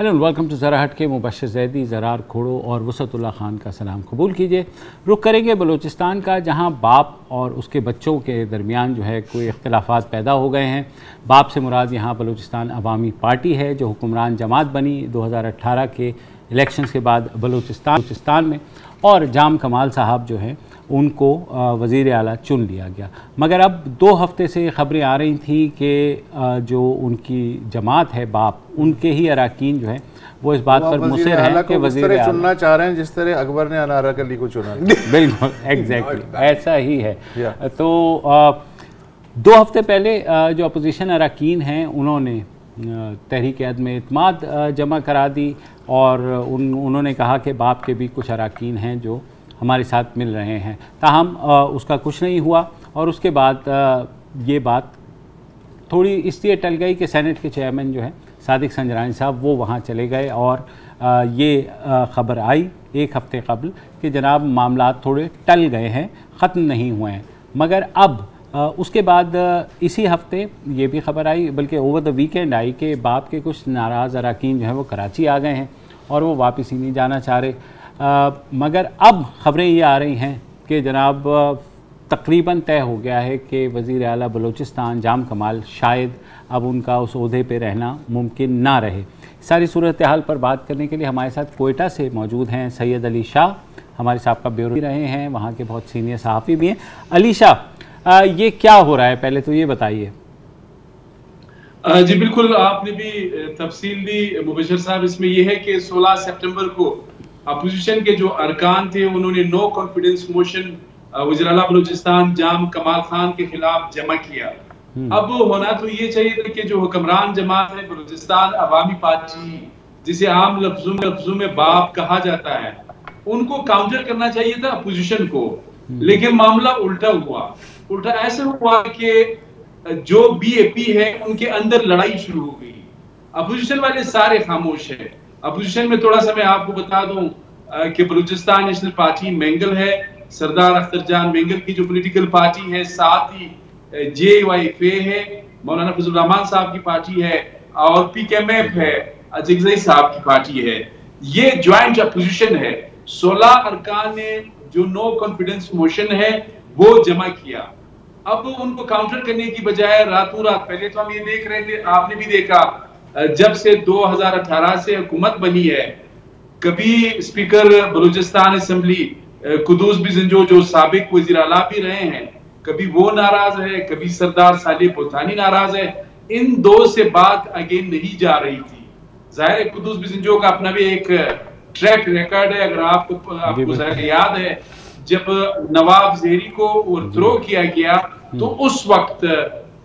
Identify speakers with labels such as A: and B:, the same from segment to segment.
A: Hello welcome to ज़रा हट के। मुबशर ज़ैदी, ज़रार खोड़ो और वसअतुल्लाह खान का सलाम कबूल कीजिए। रुख करेंगे बलूचिस्तान का, जहां बाप और उसके बच्चों के दरमियान जो है कोई इख्तिलाफ़ात पैदा हो गए हैं। बाप से मुराद यहाँ बलूचिस्तान अवामी पार्टी है जो हुक्मरान जमात बनी 2018 के इलेक्शंस के बाद बलूचिस्तान में, और जाम कमाल साहब जो हैं उनको वज़ीर आला चुन लिया गया। मगर अब 2 हफ़्ते से ख़बरें आ रही थी कि जो उनकी जमात है बाप, उनके ही अरकान जो है वो इस बात पर मुसर है कि वज़ीर आला
B: चुनना चाह रहे हैं जिस तरह अकबर ने अनारकली अली को चुना।
A: बिल्कुल एग्जैक्टली ऐसा ही है। तो 2 हफ़्ते पहले जो अपोजिशन अरकान हैं उन्होंने तहरीक अदम एतमाद जमा करा दी और उन्होंने कहा कि बाप के भी कुछ अरकान हैं जो हमारे साथ मिल रहे हैं। ताहम उसका कुछ नहीं हुआ और उसके बाद ये बात थोड़ी इसलिए टल गई कि सेनेट के चेयरमैन जो हैं सादिक संजरानी साहब वो वहाँ चले गए और ये ख़बर आई 1 हफ़्ते कबल कि जनाब मामला थोड़े टल गए हैं, ख़त्म नहीं हुए हैं। मगर अब उसके बाद इसी हफ़्ते ये भी ख़बर आई, बल्कि ओवर द वीकेंड आई, कि बाप के कुछ नाराज़ अरकान जो हैं वो कराची आ गए हैं और वो वापस ही नहीं जाना चाह रहे। मगर अब ख़बरें ये आ रही हैं कि जनाब तकरीबन तय हो गया है कि वज़ीर आला बलूचिस्तान जाम कमाल शायद अब उनका उस ओहदे पे रहना मुमकिन ना रहे। सारी सूरत हाल पर बात करने के लिए हमारे साथ कोयटा से मौजूद हैं सैयद अली शाह, हमारे साहब का ब्यूरो रहे हैं, वहाँ के बहुत सीनियर सहाफ़ी भी हैं। अली शाह, ये क्या हो रहा है, पहले तो ये बताइए।
C: जी बिल्कुल, आपने भी तफसील दी मुबशर साहब। इसमें यह है कि 16 सितंबर को अपोजिशन के जो अरकान थे उन्होंने नो कॉन्फिडेंस मोशन वज़ीर आला बलूचिस्तान जाम कमाल खान के खिलाफ जमा किया। अब होना तो ये चाहिए था कि जो हुक्मरान जमात है बलूचिस्तान अवामी पार्टी, जिसे आम लफ्जों में बाप कहा जाता है, उनको काउंटर करना चाहिए था अपोजिशन को। लेकिन मामला उल्टा हुआ। उल्टा ऐसे हुआ कि जो बीएपी है उनके अंदर लड़ाई शुरू हो गई। अपोजिशन वाले सारे खामोश है। अपोजिशन में थोड़ा सा मैं आपको बता दूं कि बलूचिस्तान नेशनल पार्टी मेंगल है, सरदार अख्तर जान मेंगल की जो पॉलिटिकल पार्टी है, साथ ही JYFA है, मौलाना फजल रहमान साहब की पार्टी है, और PKMF है, अजगज़ई साहब की पार्टी है। ये ज्वाइंट अपोजिशन है। 16 अरकान ने जो नो कॉन्फिडेंस मोशन है वो जमा किया। अब उनको काउंटर करने की बजाय रातों रात, पहले तो हम ये देख रहे थे, आपने भी देखा, जब से 2018 से हुकूमत बनी है, कभी स्पीकर बलूचिस्तान असेंबली कुदूस बिजंजो जो साबिक वज़ीर आला भी रहे हैं, कभी वो नाराज है, कभी सरदार सालिह बोथानी नाराज है। इन 2 से बात आगे नहीं जा रही थी। जाहिर है कुदूस बिजंजो का अपना भी एक ट्रैक रिकॉर्ड है। अगर आपको जाहिर याद है, जब नवाब ज़ेहरी को ओवरथ्रो किया गया तो उस वक्त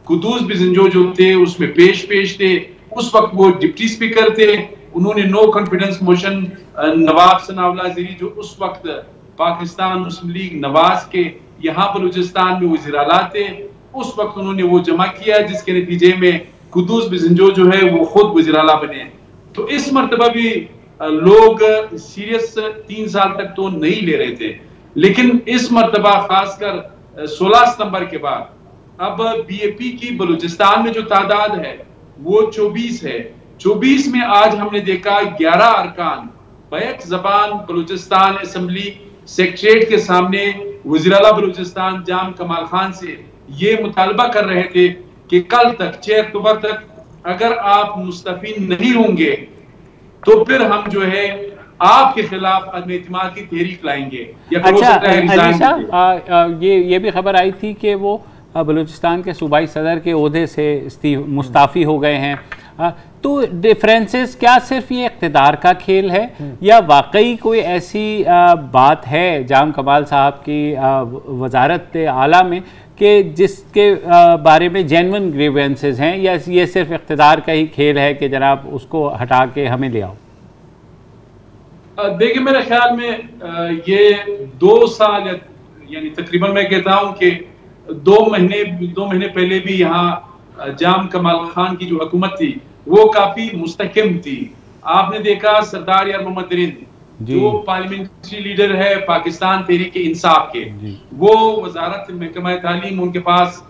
C: कुदूस बिजंजो जो थे उसमें पेश थे। उस वक्त वो डिप्टी स्पीकर थे। उन्होंने नो कॉन्फिडेंस मोशन नवाब सनाउल्लाह ज़ेहरी जो उस वक्त पाकिस्तान मुस्लिम लीग नवाज के यहाँ बलूचिस्तान में वज़ीर आला थे, उस वक्त उन्होंने वो जमा किया, जिसके नतीजे में कुदूस बिजंजो जो है वो खुद वज़ीर आला बने। तो इस मर्तबा भी लोग सीरियस 3 साल तक तो नहीं ले रहे थे, लेकिन इस मर्तबा खासकर 16 सितंबर के बाद अब बीएपी की बलूचिस्तान में जो तादाद है वो 24 है। 24 में आज हमने देखा 11 अरकान बैक जबान बलूचिस्तान असेंबली सेक्रेटरीट के सामने वज़ीर आला बलूचिस्तान जाम कमाल खान से ये मुतालबा कर रहे थे कि कल तक 6 अक्टूबर तक अगर आप मुस्तफी नहीं होंगे तो फिर हम जो है आपके खिलाफ अदम-ए-इत्माद की तहरीक लाएंगे।
A: अच्छा, ये भी खबर आई थी कि वो बलूचिस्तान के सूबाई सदर के ओहदे से मुस्ताफ़ी हो गए हैं। तो डिफरेंसेस क्या सिर्फ ये इक़्तिदार का खेल है या वाकई कोई ऐसी बात है जाम कमाल साहब की वजारत आला में कि जिसके बारे में जेन्युइन ग्रीवेंसेस हैं, या ये सिर्फ इक़्तिदार का ही खेल है कि जनाब उसको हटा के हमें ले आओ?
C: देखिए, मेरे ख्याल में ये 2 साल यानी तकरीबन मैं कहता हूँ कि 2 महीने पहले भी यहाँ जाम कमाल खान की जो हुकूमत थी वो काफी मुस्तहकम थी। आपने देखा सरदार यार मोहम्मद तरीन जो पार्लियामेंट्री लीडर है पाकिस्तान तहरीक इंसाफ के, वो वजारत महकमा तालीम उनके पास,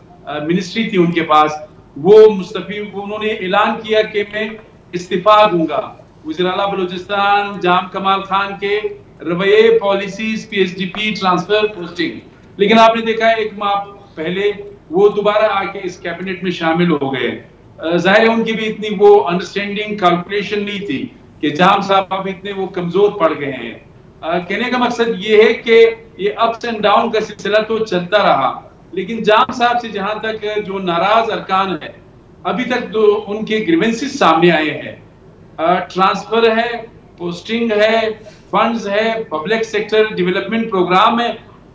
C: मिनिस्ट्री थी उनके पास, वो मुस्तफी, उन्होंने ऐलान किया कि मैं इस्तीफा दूंगा। वज़ीर-ए-आला बलूचिस्तान जाम कमाल खान के रवैये, पॉलिसीज, PHDP ट्रांसफर, पोस्टिंग। लेकिन आपने देखा है 1 माह पहले वो दोबारा आके इस कैबिनेट में शामिल हो गए। जाहिर है उनकी भी इतनी वो अंडरस्टैंडिंग, कैलकुलेशन नहीं थी कि जाम साहब अब इतने वो कमजोर पड़ गए हैं। कहने का मकसद ये है कि ये अप्स एंड डाउन का सिलसिला तो चलता रहा, लेकिन जाम साहब से जहां तक जो नाराज अरकान है, अभी तक जो उनके ग्रीवेंसेस सामने आए हैं, ट्रांसफर है, पोस्टिंग है, फंड्स है, पब्लिक सेक्टर डेवलपमेंट प्रोग्राम है,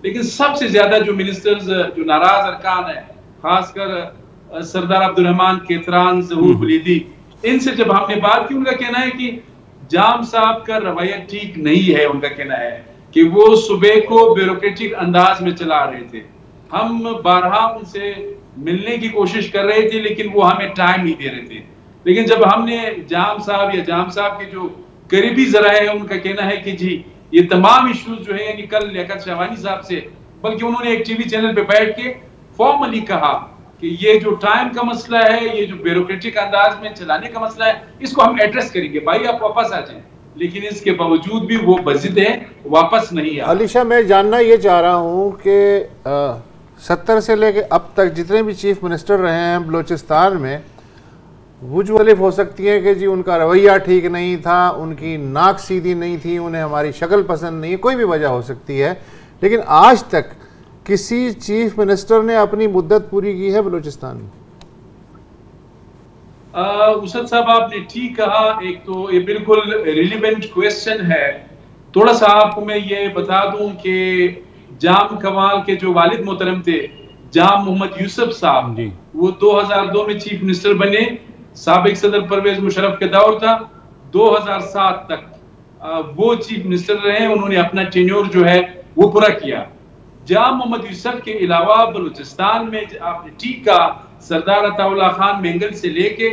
C: लेकिन सबसे ज्यादा जो मिनिस्टर्स जो नाराज अरकान है, खासकर सरदार अब्दुल रहमान केतरान, ज़हूर वलीदी, इनसे जब हमने बात की, उनका कहना है कि जाम साहब का रवैया ठीक नहीं है। उनका कहना है कि वो सूबे को ब्यूरोक्रेटिक अंदाज में चला रहे थे। हम बारहा उनसे मिलने की कोशिश कर रहे थे, लेकिन वो हमें टाइम नहीं दे रहे थे। लेकिन जब हमने जाम साहब या जाम साहब के जो करीबी जरा है, उनका कहना है कि जी ये तमाम इश्यूज जो है, यानी कल लियाकत शहवानी साहब से, बल्कि उन्होंने एक टीवी चैनल पे बैठ के फॉर्मली कहा कि ये जो टाइम का मसला है, ये जो ब्यूरोक्रेटिक अंदाज में चलाने का मसला है, इसको हम एड्रेस करेंगे, भाई आप वापस आ जाएं। लेकिन इसके बावजूद भी वो बजिद है, वापस नहीं आ।
B: अली शाह, मैं जानना ये चाह रहा हूँ कि 70 से लेके अब तक जितने भी चीफ मिनिस्टर रहे हैं बलूचिस्तान में, वजूहत हो सकती है कि जी उनका रवैया ठीक नहीं था, उनकी नाक सीधी नहीं थी, उन्हें हमारी शक्ल पसंद नहीं, कोई भी वजह हो सकती है, लेकिन आज तक किसी चीफ मिनिस्टर ने अपनी मुद्दत पूरी की है बलूचिस्तान में?
C: उसद साहब, आपने ठीक कहा। एक तो ये बिल्कुल रिलेवेंट क्वेश्चन है। थोड़ा सा आपको मैं ये बता दूं कि जाम कमाल के जो वालिद मोहतरम थे, जाम मोहम्मद यूसुफ साहब, वो 2002 में चीफ मिनिस्टर बने। साबिक सदर परवेज मुशर्रफ के दौर था, 2007 तक वो चीफ मिनिस्टर रहे। उन्होंने अपना टेन्योर जो है वो पूरा किया। जाम मोहम्मद यूसुफ के अलावा बलूचिस्तान में आपने ठीक कहा, सरदार अताउल्ला खान मेंगल से लेके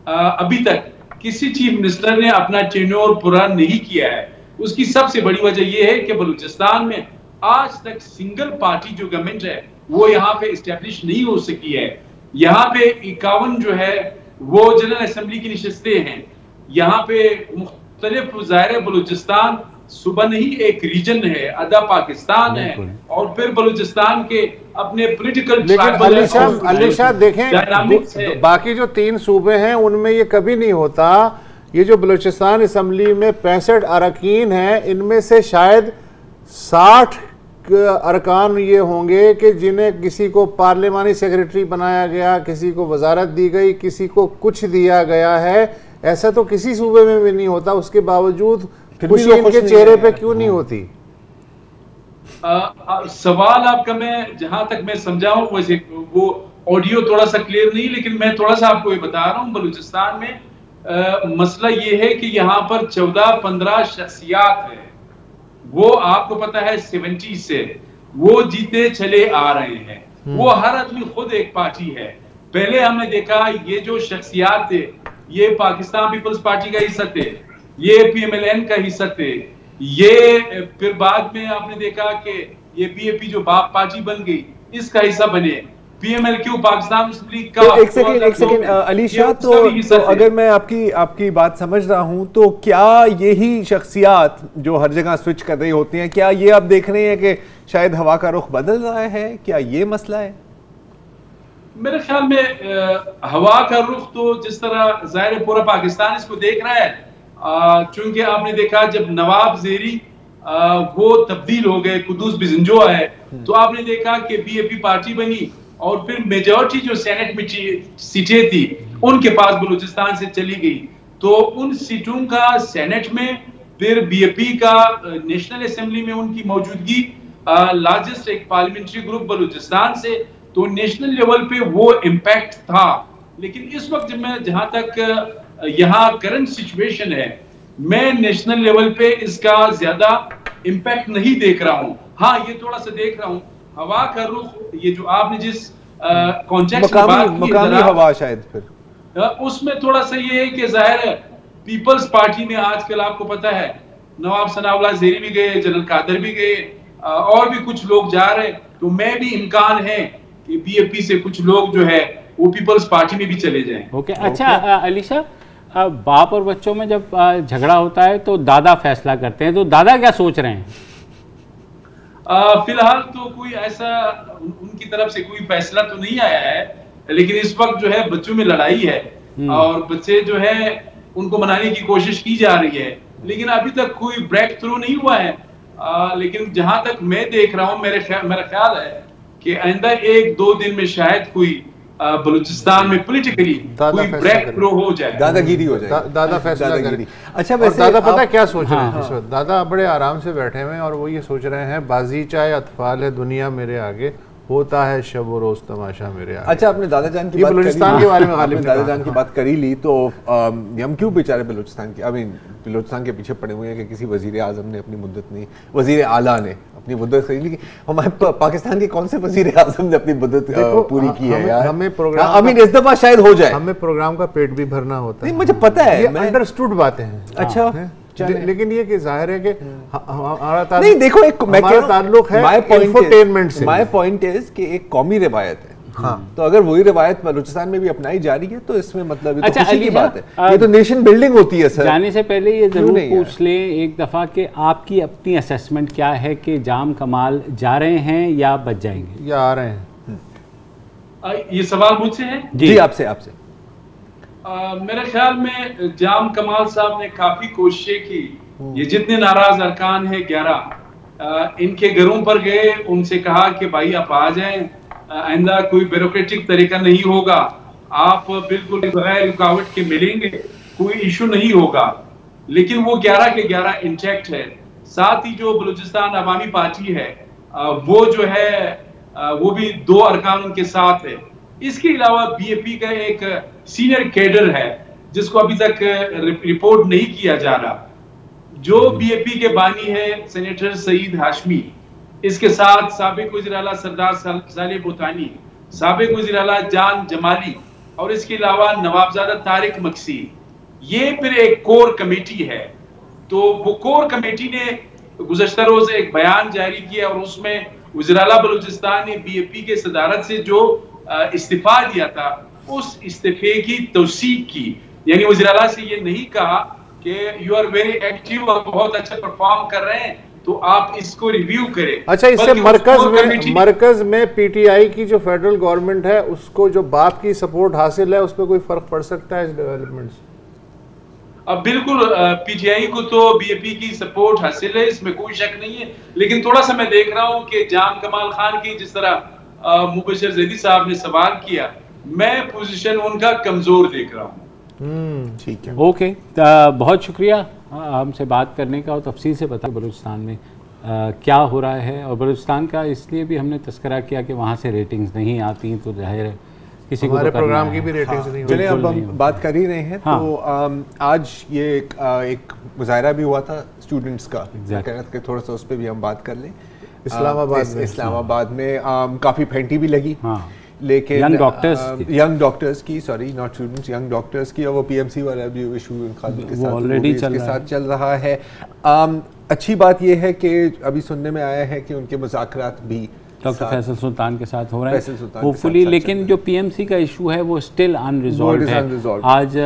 C: अभी तक किसी चीफ मिनिस्टर ने अपना टेन्योर पूरा नहीं किया है। उसकी सबसे बड़ी वजह यह है कि बलूचिस्तान में आज तक सिंगल पार्टी जो गवर्नमेंट है वो यहाँ पे इस्टेब्लिश नहीं हो सकी है। यहाँ पे 51 जो है वो जनरल असेंबली की नशिस्तें हैं। यहाँ पे मुख्तलिफ ज़ाहिर बलूचिस्तान सुबह नहीं एक रीजन है, आधा पाकिस्तान है, और फिर बलूचिस्तान के अपने पॉलिटिकल।
B: लेकिन अली शाह देखें, बाकी जो 3 सूबे हैं उनमें ये कभी नहीं होता। ये जो बलूचिस्तान असम्बली में 65 अरकान हैं, इनमें से शायद 60 अरकान ये होंगे कि जिन्हें किसी को पार्लिमानी सेक्रेटरी बनाया गया, किसी को वजारत दी गई, किसी को कुछ दिया गया है। ऐसा तो किसी सूबे में भी नहीं होता। उसके बावजूद खुशी इनके चेहरे पे क्यों नहीं होती?
C: सवाल आपका, मैं जहां तक मैं समझाऊं, वैसे वो ऑडियो थोड़ा सा क्लियर नहीं, लेकिन मैं थोड़ा सा आपको ये बता रहा हूं। बलूचिस्तान में मसला ये है कि यहाँ पर 14-15 शख्सियात है, वो आपको पता है 70 से वो जीते चले आ रहे हैं। वो हर आदमी खुद एक पार्टी है। पहले हमने देखा ये जो शख्सियात थे, ये पाकिस्तान पीपल्स पार्टी का हिस्सा थे, ये PMLN का हिस्सा थे, ये फिर बाद में आपने देखा कि ये BAP जो बाप पार्टी बन गई, इसका हिस्सा बने। PMLQ पाकिस्तान मुस्लिम लीग का।
D: एक सेकंड अली शाह, तो अगर मैं आपकी बात समझ रहा हूं, तो क्या यही शख्सियात जो हर जगह स्विच कर रही होती हैं, क्या ये आप देख रहे हैं कि शायद हवा का रुख बदल रहा है? क्या ये मसला है?
C: मेरे ख्याल में हवा का रुख तो जिस तरह जाहिर पूरा पाकिस्तान इसको देख रहा है, चूंकि आपने देखा जब नवाब ज़ेरी वो तब्दील हो गए, कुदूस बिजंजो आए, तो आपने देखा कि BAP पार्टी बनी, और फिर मेजॉरिटी जो सेनेट में सीटें थी उनके पास बलूचिस्तान से चली गई। तो उन सीटों का सेनेट में फिर BAP का नेशनल असेंबली में उनकी मौजूदगी, लार्जेस्ट एक पार्लियामेंट्री ग्रुप बलूचिस्तान से, तो नेशनल लेवल पे वो इम्पैक्ट था। लेकिन इस वक्त जहां तक यहाँ करंट सिचुएशन है, मैं नेशनल लेवल पे इसका ज्यादा इम्पैक्ट नहीं देख रहा हूँ। हाँ, ये थोड़ा सा देख रहा हूँ हवा का रुख, ये जो आपने जिस कॉन्टेक्स्ट में बात की,
D: मकामी हवा शायद फिर
C: उसमें थोड़ा सा ये है कि जाहिर है पीपल्स पार्टी में आजकल आपको पता है नवाब सनाउल्लाह ज़ेरी भी गए, जनरल कादर भी गए, और भी कुछ लोग जा रहे, तो मैं भी इम्कान है कि BAP से कुछ लोग जो है वो पीपल्स पार्टी में भी चले जाएं।
A: ओके, अच्छा अली शाह, अब बाप और बच्चों में जब झगड़ा होता है तो दादा फैसला करते हैं, तो दादा क्या सोच रहे हैं?
C: फिलहाल तो कोई ऐसा उनकी तरफ से कोई फैसला तो नहीं आया है, लेकिन इस वक्त जो है बच्चों में लड़ाई है और बच्चे जो है उनको मनाने की कोशिश की जा रही है, लेकिन अभी तक कोई ब्रेक थ्रू नहीं हुआ है। लेकिन जहां तक मैं देख रहा हूं, मेरा ख्याल है कि आइंदा 1-2 दिन में शायद कोई बलूचिस्तान में पॉलिटिकली कोई ब्रेक थ्रू हो जाए,
D: दादागिरी हो जाए,
B: दादा फैसला करे।
D: अच्छा, वैसे
B: दादा पता क्या सोच रहे हैं इस वक्त? दादा बड़े आराम से बैठे हुए हैं और वो ये सोच रहे हैं, बाजी चाहे अतफाल है दुनिया मेरे आगे, होता है शब व रोज तमाशा मेरे आगे।
D: अच्छा, आपने दादा जान की
B: बलूचिस्तान के बारे में
D: दादा जान की बात करी ली, तो हम क्यों बेचारे बलूचिस्तान के बलूचिस्तान के पीछे पड़े हुए हैं कि किसी वजीर आजम ने अपनी मुद्दत नहीं, वजीर आला ने अपनी मुद्दत खरीद ली? हमारे पाकिस्तान के कौन से वजीर आजम ने अपनी मुद्दत पूरी की है यार?
B: हमें प्रोग्राम
D: इस दफा शायद हो जाए,
B: हमें प्रोग्राम का पेट भी भरना होता है।
D: मुझे पता है,
B: अंडरस्टूड बातें हैं।
D: अच्छा,
B: लेकिन ये कि जाहिर है कि हमारा
D: नहीं, देखो, एक
B: हमारा ताल्लुक है इंफोटेनमेंट से।
D: माय पॉइंट इज कि एक कौमी रिवायत है, हाँ, तो अगर वही रिवायत बलूचिस्तान में भी अपनाई जा रही है तो इसमें मतलब ये तो खुशी की बात है, ये तो नेशन बिल्डिंग होती है सर।
A: जाने से पहले ये जरूर पूछ लें एक दफा कि आपकी अपनी असेसमेंट क्या है कि जाम कमाल जा रहे हैं या बच जाएंगे
B: या आ रहे हैं?
C: ये सवाल मुझसे है?
D: जी, आपसे।
C: मेरे ख्याल में जाम कमाल साहब ने काफी कोशिशें की। ये जितने नाराज अरकान है 11, इनके घरों पर गए, उनसे कहा कि भाई आप आ जाएं, आइंदा कोई ब्यूरोक्रेटिक तरीका नहीं होगा, आप बिल्कुल बगैर रुकावट के मिलेंगे, कोई इशू नहीं होगा। लेकिन वो 11 के 11 इंटैक्ट है। साथ ही जो बलूचिस्तान अवामी पार्टी है वो जो है वो भी 2 अरकान उनके साथ है। इसके अलावा बीएपी का एक सीनियर कैडर है जिसको अभी तक रिपोर्ट नहीं किया जा रहा, जो बीएपी के बानी है सेनेटर सईद हाशमी, इसके साथ साबिक वज़ीर आला सरदार साले बुतानी, साबिक वज़ीर आला जान जमाली और इसके अलावा नवाबजादा तारिक मक्सी, ये फिर एक कोर कमेटी है। तो वो कोर कमेटी ने गुज़श्ता रोज एक बयान जारी किया और उसमें वज़ीर आला बलूचिस्तान ने बीएपी के सदारत से जो इस्तीफा दिया था उस इस्तीफे की तौसीक की, यानी वज़ीर आला से ये नहीं कहा कि यू आर वेरी एक्टिव और बहुत अच्छा परफॉर्म कर रहे हैं तो आप इसको रिव्यू करें।
B: अच्छा, इससे मरकज में पीटीआई की जो फेडरल गवर्नमेंट है उसको जो बाप की सपोर्ट हासिल है उस पर कोई फर्क पड़ सकता है इस डेवलपमेंट से?
C: अब बिल्कुल पीटीआई को तो बीएपी की सपोर्ट हासिल है, इसमें कोई शक नहीं है। लेकिन थोड़ा सा मैं देख रहा हूं कि जाम कमाल खान की जिस तरह मुबशर जैदी साहब ने सवाल किया, मैं पोजीशन उनका कमजोर देख रहा हूं।
A: ठीक है, ओके, बहुत शुक्रिया हमसे बात करने का और तफसील से बता बलूचिस्तान में क्या हो रहा है। और बलूचिस्तान का इसलिए भी हमने तस्करा किया कि वहाँ से रेटिंग्स नहीं आती, तो जाहिर है किसी को तो
B: प्रोग्राम की भी रेटिंग्स नहीं होती।
D: चलिए, अब हम बात कर ही रहे हैं तो आज ये एक मुजाहरा भी हुआ था स्टूडेंट्स का, थोड़ा सा उस पर भी हम बात कर लें। इस्लामाबाद में काफ़ी फेंटी भी लगी, लेकिन यंग डॉक्टर्स की, sorry not students, young doctors की, और वो पीएमसी वाला भी इशू
A: ऑलरेडी
D: के साथ चल रहा है। अच्छी बात यह है कि अभी सुनने में आया है कि उनके मुज़ाकरात भी
A: डॉक्टर फैसल सुल्तान के साथ हो रहे हैं होपफुली, लेकिन जो पीएमसी का इशू है वो स्टिल अनरिजॉल्व है। आज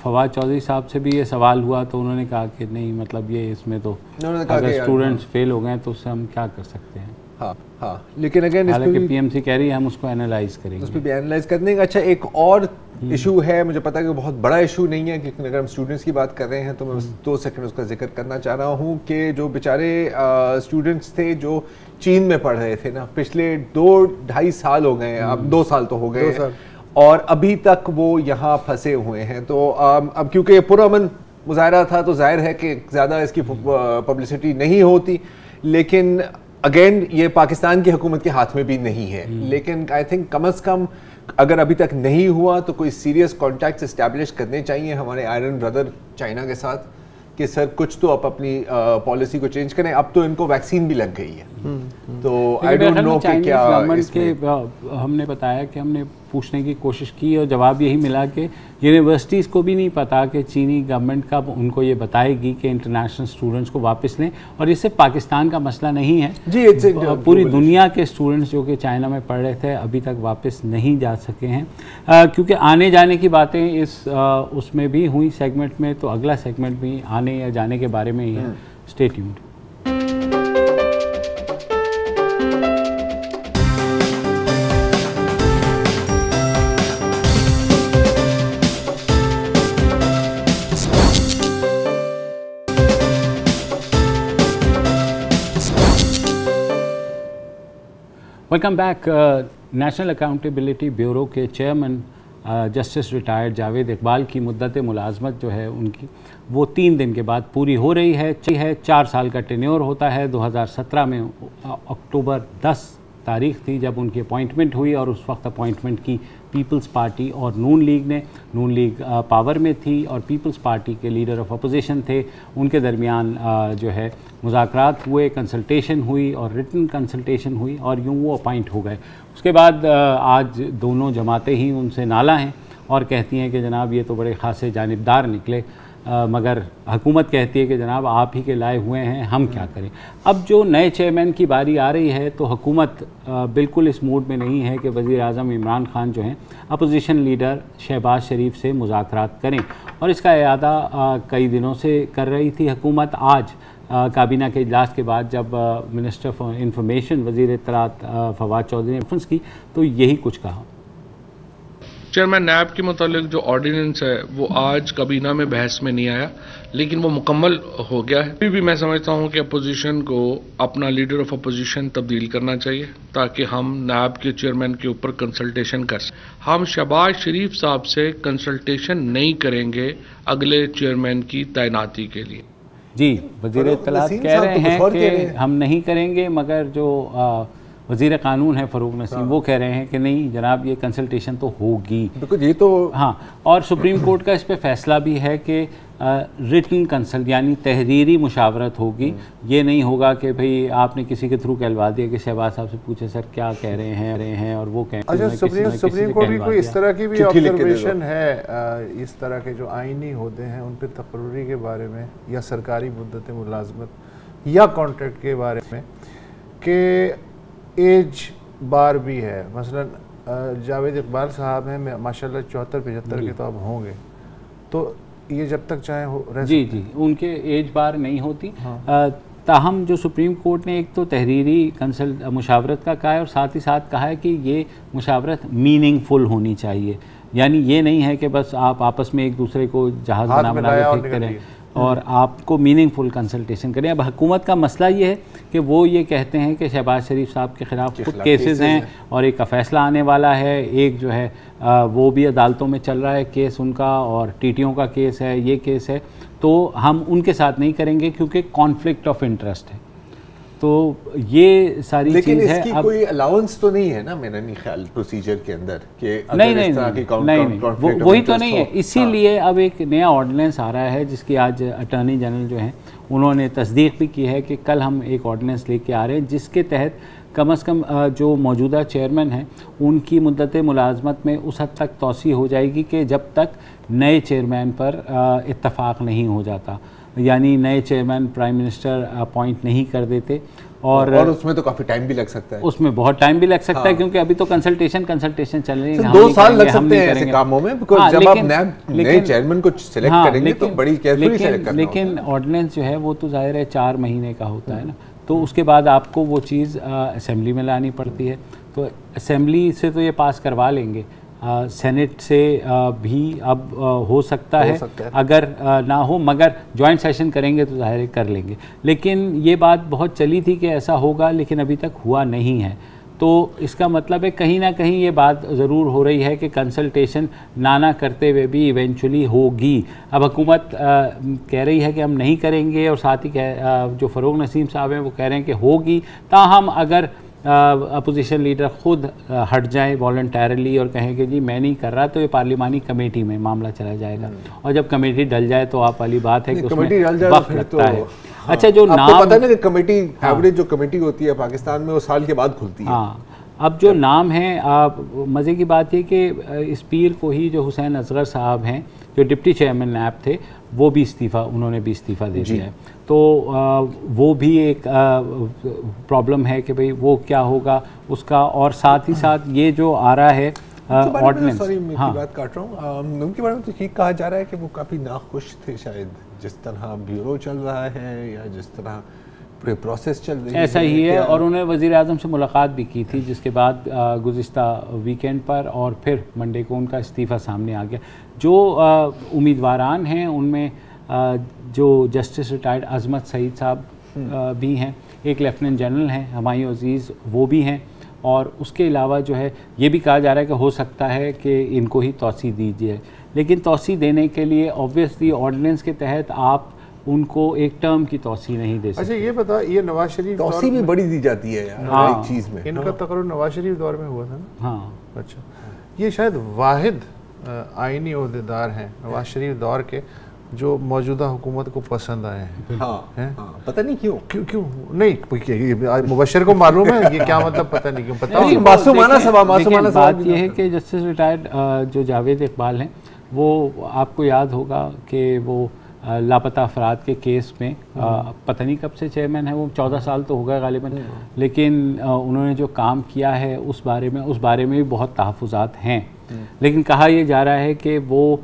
A: फवाद चौधरी साहब से भी ये सवाल हुआ तो उन्होंने कहा कि नहीं, मतलब ये इसमें तो अगर स्टूडेंट्स फेल हो गए तो उससे हम क्या कर सकते हैं।
D: हाँ, लेकिन अगेन
A: हालांकि पीएमसी कह रही है हम उसको एनालाइज करेंगे,
D: उस पर भी एनालाइज कर देंगे। अच्छा, एक और इशू है, मुझे पता है कि बहुत बड़ा इशू नहीं है, लेकिन अगर हम स्टूडेंट्स की बात कर रहे हैं तो मैं 2 सेकंड उसका जिक्र करना चाह रहा हूँ कि जो बेचारे स्टूडेंट्स थे जो चीन में पढ़ रहे थे ना, पिछले 2-2.5 साल हो गए, अब 2 साल तो हो गए, और अभी तक वो यहाँ फंसे हुए हैं। तो अब क्योंकि पुरअमन मुजाहरा था तो जाहिर है कि ज़्यादा इसकी पब्लिसिटी नहीं होती, लेकिन अगेन ये पाकिस्तान की हुकूमत के हाथ में भी नहीं है। लेकिन आई थिंक कम अज़ कम अगर अभी तक नहीं हुआ तो कोई सीरियस कॉन्टैक्ट्स इस्टेब्लिश करने चाहिए हमारे आयरन ब्रदर चाइना के साथ कि सर कुछ तो आप अपनी पॉलिसी को चेंज करें। अब तो इनको वैक्सीन भी लग गई है, तो आई डोंट नो कि क्या
A: गवर्नमेंट के हमने बताया कि हमने पूछने की कोशिश की और जवाब यही मिला कि यूनिवर्सिटीज़ को भी नहीं पता कि चीनी गवर्नमेंट कब उनको ये बताएगी कि इंटरनेशनल स्टूडेंट्स को वापस लें। और ये सिर्फ पाकिस्तान का मसला नहीं है जी, पूरी दुनिया के स्टूडेंट्स जो कि चाइना में पढ़ रहे थे अभी तक वापस नहीं जा सके हैं, क्योंकि आने जाने की बातें इस उसमें भी हुई सेगमेंट में, तो अगला सेगमेंट भी आने या जाने के बारे में ही है। Stay tuned. Welcome back. National accountability bureau के chairman justice retired Javed Iqbal की मुद्दत मुलाजमत जो है उनकी वो 3 दिन के बाद पूरी हो रही है। 4 साल का टेन्योर होता है। 2017 में अक्टूबर 10 तारीख थी जब उनकी अपॉइंटमेंट हुई और उस वक्त अपॉइंटमेंट की पीपल्स पार्टी और नून लीग ने। नून लीग पावर में थी और पीपल्स पार्टी के लीडर ऑफ अपोजिशन थे। उनके दरमियान जो है मुज़ाकरात हुए, कंसल्टेशन हुई और रिटन कंसल्टेशन हुई और यूँ वो अपॉइंट हो गए। उसके बाद आज दोनों जमातें ही उनसे नाला हैं और कहती हैं कि जनाब ये तो बड़े ख़ासे जानिबदार निकले, मगर हुकूमत कहती है कि जनाब आप ही के लाए हुए हैं, हम क्या करें। अब जो नए चेयरमैन की बारी आ रही है तो हुकूमत बिल्कुल इस मूड में नहीं है कि वज़ीर आज़म इमरान खान जो हैं अपोजिशन लीडर शहबाज शरीफ से मुज़ाकरात करें, और इसका इरादा कई दिनों से कर रही थी हुकूमत। आज काबीना के इजलास के बाद जब मिनिस्टर फॉर इंफॉर्मेशन वज़ीर इत्तलात फवाद चौधरी ने कॉन्फ्रेंस की तो यही कुछ कहा।
E: चेयरमैन नैब के मुतालिक जो ऑर्डिनेंस है वो आज काबीना में बहस में नहीं आया, लेकिन वो मुकम्मल हो गया है। अभी भी मैं समझता हूँ कि अपोजिशन को अपना लीडर ऑफ अपोजिशन तब्दील करना चाहिए ताकि हम नैब के चेयरमैन के ऊपर कंसल्टेशन कर सकें। हम शहबाज शरीफ साहब से कंसल्टेशन नहीं करेंगे अगले चेयरमैन की तैनाती के लिए।
A: जी, वज़ीर इत्तलात कह रहे हैं कि हम नहीं करेंगे, मगर जो वज़ीर कानून है फ़रूक नसीम वो कह रहे हैं कि नहीं जनाब ये कंसल्टेशन तो होगी।
D: बिल्कुल, ये तो
A: हाँ, और सुप्रीम कोर्ट का इस पे फैसला भी है कि रिटन कंसल्ट यानी तहरीरी मुशावरत होगी। ये नहीं होगा कि भाई आपने किसी के थ्रू कहलवा दिया कि शहबाज साहब से पूछे सर क्या कह रहे हैं और वो कह रहे हैं।
B: अच्छा, सुप्रीम कोर्ट की कोई इस तरह की भी ऑब्जर्वेशन है इस तरह के जो आईनी होते हैं उन पर तकर्री के बारे में या सरकारी मुद्दत मुलाजमत या कॉन्ट्रैक्ट के बारे में कि एज बार भी है? मसलन जावेद इकबाल साहब हैं माशाल्लाह 74-75 के तो अब होंगे, तो ये जब तक चाहे हो रह
A: जी जी उनके एज बार नहीं होती। हाँ। ताहम जो सुप्रीम कोर्ट ने एक तो तहरीरी मुशावरत का कहा है और साथ ही साथ कहा है कि ये मुशावरत मीनिंगफुल होनी चाहिए, यानी ये नहीं है कि बस आप आपस में एक दूसरे को जहाज़ बना फेंक करें और आपको मीनिंगफुल कंसल्टेशन करें। अब हुकूमत का मसला ये है कि वो ये कहते हैं कि शहबाज शरीफ साहब के ख़िलाफ़ खुद केसेस हैं और एक का फ़ैसला आने वाला है, एक जो है वो भी अदालतों में चल रहा है केस उनका, और टीटीओ का केस है, ये केस है, तो हम उनके साथ नहीं करेंगे क्योंकि कॉन्फ्लिक्ट ऑफ इंटरेस्ट है। तो ये सारी
D: लेकिन
A: चीज़
D: इसकी
A: है।
D: कोई अलाउंस तो नहीं है ना मेरा नहीं ख्याल प्रोसीजर के अंदर कि
A: नहीं, वही तो नहीं है। इसीलिए अब एक नया ऑर्डिनेंस आ रहा है जिसकी आज अटॉर्नी जनरल जो हैं उन्होंने तस्दीक भी की है कि कल हम एक ऑर्डिनेंस लेके आ रहे हैं जिसके तहत कम से कम जो मौजूदा चेयरमैन हैं उनकी मुद्दत मुलाजमत में उस हद तक तोसी हो जाएगी कि जब तक नए चेयरमैन पर इत्तफाक नहीं हो जाता, यानी नए चेयरमैन प्राइम मिनिस्टर अपॉइंट नहीं कर देते। और
D: उसमें तो काफ़ी टाइम भी लग सकता है,
A: उसमें बहुत टाइम भी लग सकता है क्योंकि अभी तो कंसल्टेशन चल रही है।
D: 2 साल लग सकते हैं ऐसे कामों में, बिकॉज़ जब आप नए चेयरमैन को सिलेक्ट करेंगे तो बड़ी केयरफुली सिलेक्ट करना होगा।
A: लेकिन ऑर्डिनेंस जो है वो तो जाहिर है 4 महीने का होता है ना, तो उसके बाद आपको वो चीज़ असेंबली में लानी पड़ती है। तो असेंबली से तो ये पास करवा लेंगे, सेनेट से भी अब हो सकता है अगर ना हो, मगर जॉइंट सेशन करेंगे तो ज़ाहिर कर लेंगे। लेकिन ये बात बहुत चली थी कि ऐसा होगा, लेकिन अभी तक हुआ नहीं है। तो इसका मतलब है कहीं ना कहीं ये बात ज़रूर हो रही है कि कंसल्टेशन ना करते हुए भी इवेंचुअली होगी। अब हुकूमत कह रही है कि हम नहीं करेंगे और साथ ही जो फ़रूक नसीम साहब हैं वो कह रहे हैं कि होगी, ताहम अगर अपोजिशन लीडर खुद हट जाए वॉलंटरली और कहें कि जी मैं नहीं कर रहा, तो ये पार्लिमानी कमेटी में मामला चला जाएगा और जब कमेटी डल जाए तो आप वाली बात है कि उसमें वक्त लगता है। अच्छा, जो नाम
D: आपको पता है ना कि कमेटी एवरेज जो कमेटी होती है पाकिस्तान में वो साल के बाद खुलती है।
A: हाँ, अब जो नाम है, मज़े की बात ये कि इस पीर को ही जो हुसैन असगर साहब हैं, जो डिप्टी चेयरमैन नैब थे, वो भी उन्होंने भी इस्तीफ़ा दे दिया है। तो वो भी एक प्रॉब्लम है कि भाई वो क्या होगा उसका, और साथ ही साथ ये जो आ रहा है ऑर्डिनेंस।
D: सॉरी मैं बात काट रहा हूँ, उनके बारे में तो ठीक कहा जा रहा है कि वो काफ़ी नाखुश थे शायद, जिस तरह ब्यूरो चल रहा है या जिस तरह पूरे प्रोसेस चल रही है,
A: ऐसा ही है। और उन्होंने वज़ीर आज़म से मुलाकात भी की थी, जिसके बाद गुज़िश्ता वीकेंड पर और फिर मंडे को उनका इस्तीफ़ा सामने आ गया। जो उम्मीदवारान हैं उनमें जो जस्टिस रिटायर्ड अजमत सईद साहब भी हैं, एक लेफ्टिनेंट जनरल हैं हुमायूं अजीज़, वो भी हैं, और उसके अलावा जो है ये भी कहा जा रहा है कि हो सकता है कि इनको ही तौसी दीजिए, लेकिन तौसी देने के लिए ऑब्वियसली ऑर्डिनेंस के तहत आप उनको एक टर्म की तौसी नहीं दे सकते।
B: अच्छा ये बता, ये नवाज शरीफ
D: तौसी भी बड़ी दी जाती है यार
A: हाँ,
D: एक चीज़ में।
B: इनका तकरीर नवाज शरीफ दौर में हुआ था ना।
A: हाँ,
B: अच्छा, ये शायद वाहिद आईनी ओहदेदार हैं नवाज शरीफ दौर के जो मौजूदा हुकूमत को पसंद आए हैं।
D: हाँ, पता नहीं क्यों
B: क्यों नहीं, मुबशर को मालूम है ये क्या मतलब, पता नहीं क्यों, पता
A: नहीं,
D: मासूमाना सवाल।
A: बात ये है कि जस्टिस रिटायर्ड जो जावेद इकबाल हैं, वो आपको याद होगा कि वो लापता अफराद के केस में पता नहीं कब से चेयरमैन है वो, 14 साल तो हो गए गालिबन, लेकिन उन्होंने जो काम किया है उस बारे में भी बहुत तहफ़्फ़ुज़ात हैं, लेकिन कहा यह जा रहा है कि वो